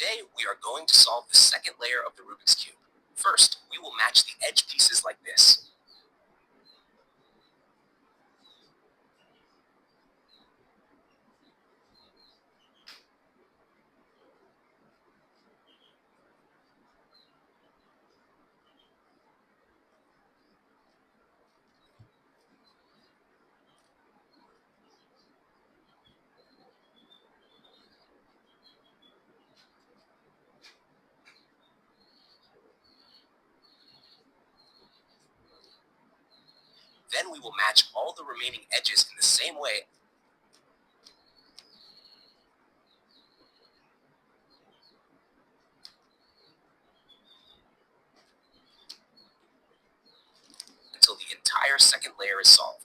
Today, we are going to solve the second layer of the Rubik's Cube. First, we will match the edge pieces like this. Then we will match all the remaining edges in the same way until the entire second layer is solved.